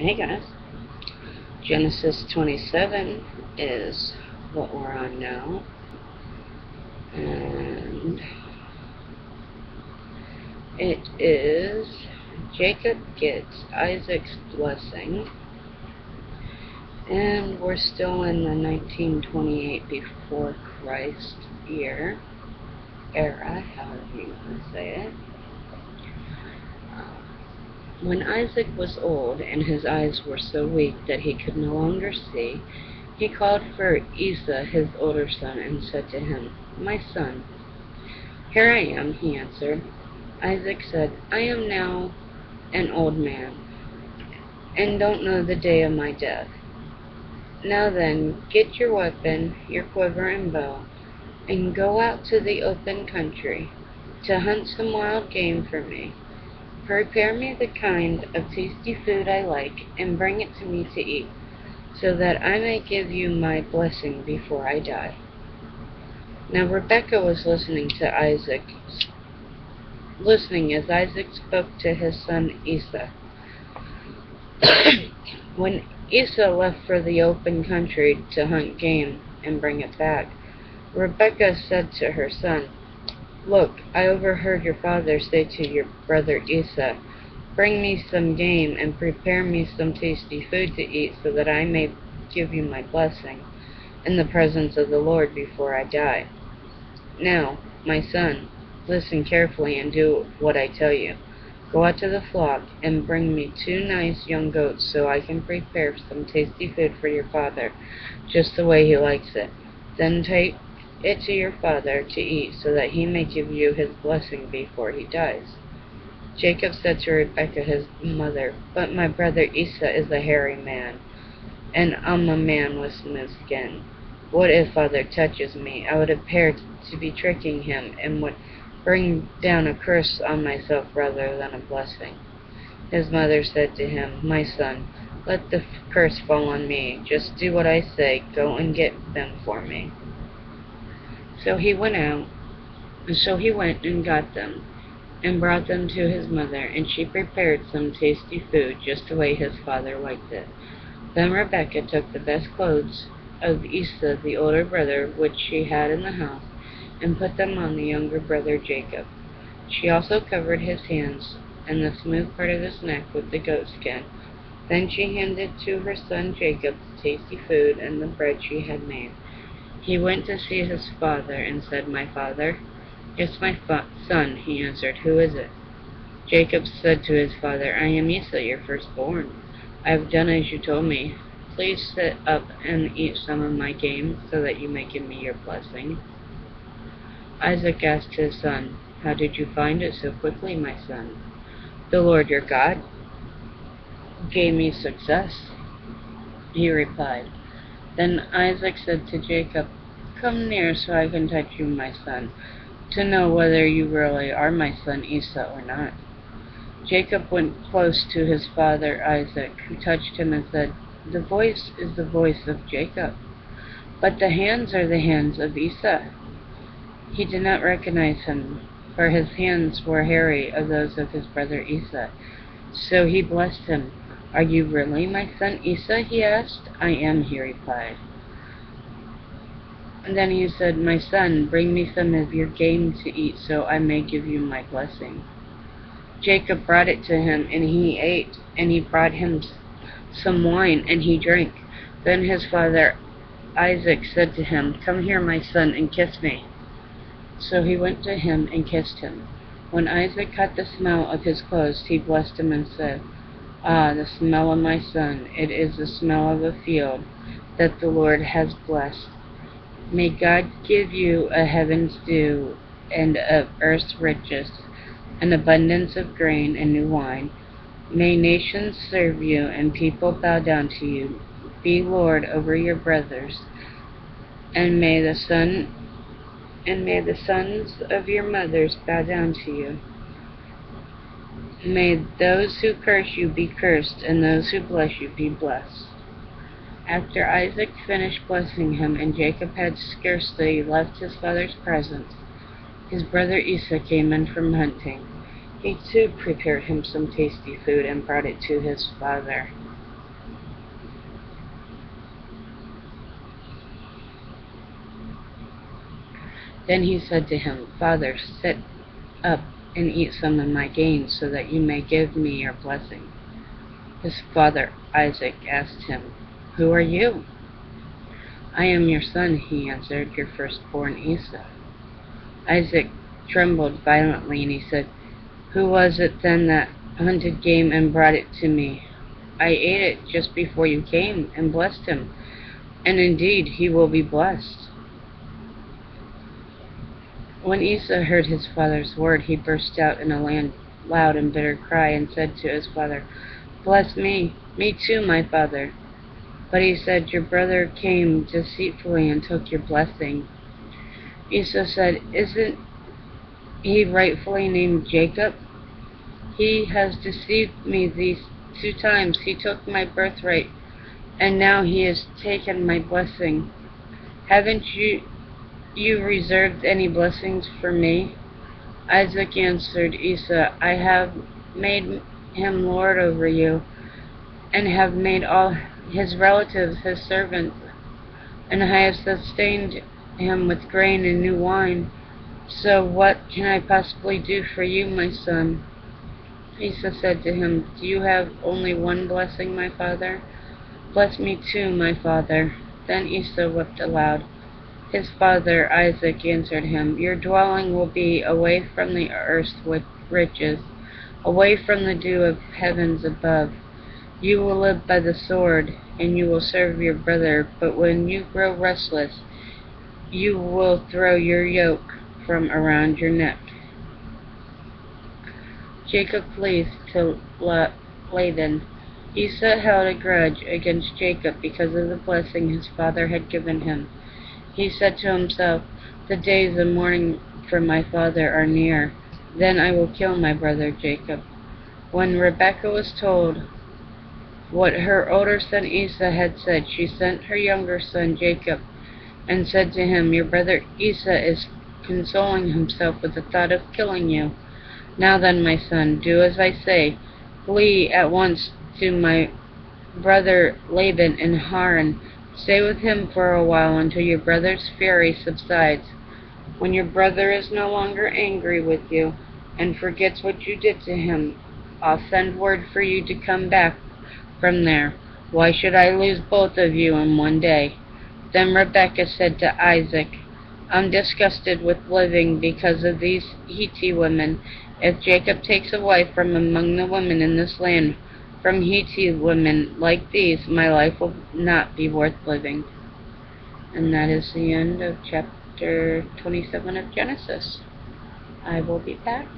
Hey guys, Genesis 27 is what we're on now, and it is Jacob gets Isaac's blessing, and we're still in the 1928 before Christ era, however you want to say it. When Isaac was old and his eyes were so weak that he could no longer see, he called for Esau, his older son, and said to him, "My son." "Here I am," he answered. Isaac said, "I am now an old man, and don't know the day of my death. Now then, get your weapon, your quiver and bow, and go out to the open country to hunt some wild game for me. Prepare me the kind of tasty food I like, and bring it to me to eat, so that I may give you my blessing before I die." Now Rebekah was listening as Isaac spoke to his son Esau. When Esau left for the open country to hunt game and bring it back, Rebekah said to her son, "Look, I overheard your father say to your brother Esau, 'Bring me some game and prepare me some tasty food to eat, so that I may give you my blessing in the presence of the Lord before I die.' Now, my son, listen carefully and do what I tell you. Go out to the flock and bring me 2 nice young goats, so I can prepare some tasty food for your father, just the way he likes it. Then take it to your father to eat, so that he may give you his blessing before he dies." Jacob said to Rebekah his mother, "But my brother Esau is a hairy man, and I'm a man with smooth skin. What if father touches me? I would appear to be tricking him, and would bring down a curse on myself rather than a blessing." His mother said to him, "My son, let the curse fall on me. Just do what I say. Go and get them for me." So he went and got them, and brought them to his mother, and she prepared some tasty food, just the way his father liked it. Then Rebekah took the best clothes of Esau, the older brother, which she had in the house, and put them on the younger brother Jacob. She also covered his hands and the smooth part of his neck with the goat skin. Then she handed to her son Jacob the tasty food and the bread she had made. He went to see his father and said, "My father?" "It's my son," he answered. "Who is it?" Jacob said to his father, "I am Esau, your firstborn. I have done as you told me. Please sit up and eat some of my game, so that you may give me your blessing." Isaac asked his son, "How did you find it so quickly, my son?" "The Lord your God gave me success," he replied. Then Isaac said to Jacob, "Come near so I can touch you, my son, to know whether you really are my son Esau or not." Jacob went close to his father Isaac, who touched him and said, "The voice is the voice of Jacob, but the hands are the hands of Esau." He did not recognize him, for his hands were hairy as those of his brother Esau. So he blessed him. "Are you really my son Esau?" he asked. "I am," he replied. And then he said, "My son, bring me some of your game to eat, so I may give you my blessing." Jacob brought it to him, and he ate, and he brought him some wine, and he drank. Then his father Isaac said to him, "Come here, my son, and kiss me." So he went to him and kissed him. When Isaac caught the smell of his clothes, he blessed him and said, "Ah, the smell of my son, it is the smell of a field that the Lord has blessed. May God give you a heaven's dew and of earth's riches, an abundance of grain and new wine. May nations serve you and people bow down to you. Be Lord over your brothers, and may the sons of your mothers bow down to you. May those who curse you be cursed, and those who bless you be blessed." After Isaac finished blessing him, and Jacob had scarcely left his father's presence, his brother Esau came in from hunting. He too prepared him some tasty food and brought it to his father. Then he said to him, Father, sit up and eat some of my gains, so that you may give me your blessing. His father Isaac asked him, Who are you? I am your son, he answered, your firstborn Esau. Isaac trembled violently, and he said, Who was it then that hunted game and brought it to me? I ate it just before you came, and blessed him, and indeed he will be blessed. When Esau heard his father's word, he burst out in a loud and bitter cry, and said to his father, Bless me too, my father. But he said, Your brother came deceitfully and took your blessing. Esau said, Isn't he rightfully named Jacob? He has deceived me these 2 times. He took my birthright, and now he has taken my blessing. Haven't you reserved any blessings for me? Isaac answered Esau, I have made him lord over you, and have made all his relatives his servants, and I have sustained him with grain and new wine. So what can I possibly do for you, my son? Esau said to him, Do you have only one blessing, my father? Bless me too, my father. Then Esau wept aloud. His father Isaac answered him, Your dwelling will be away from the earth with riches, away from the dew of heavens above. You will live by the sword, and you will serve your brother, but when you grow restless, you will throw your yoke from around your neck. Jacob flees to Laban. Esau held a grudge against Jacob because of the blessing his father had given him. He said to himself, The days of mourning for my father are near. Then I will kill my brother Jacob. When Rebekah was told what her older son Esau had said, she sent her younger son Jacob and said to him, Your brother Esau is consoling himself with the thought of killing you. Now then, my son, do as I say. Flee at once to my brother Laban in Haran. Stay with him for a while until your brother's fury subsides. When your brother is no longer angry with you and forgets what you did to him, I'll send word for you to come back from there. Why should I lose both of you in one day? Then Rebekah said to Isaac, I'm disgusted with living because of these Hittite women. If Jacob takes a wife from among the women in this land, from Hittite women like these, my life will not be worth living. And that is the end of chapter 27 of Genesis. I will be back.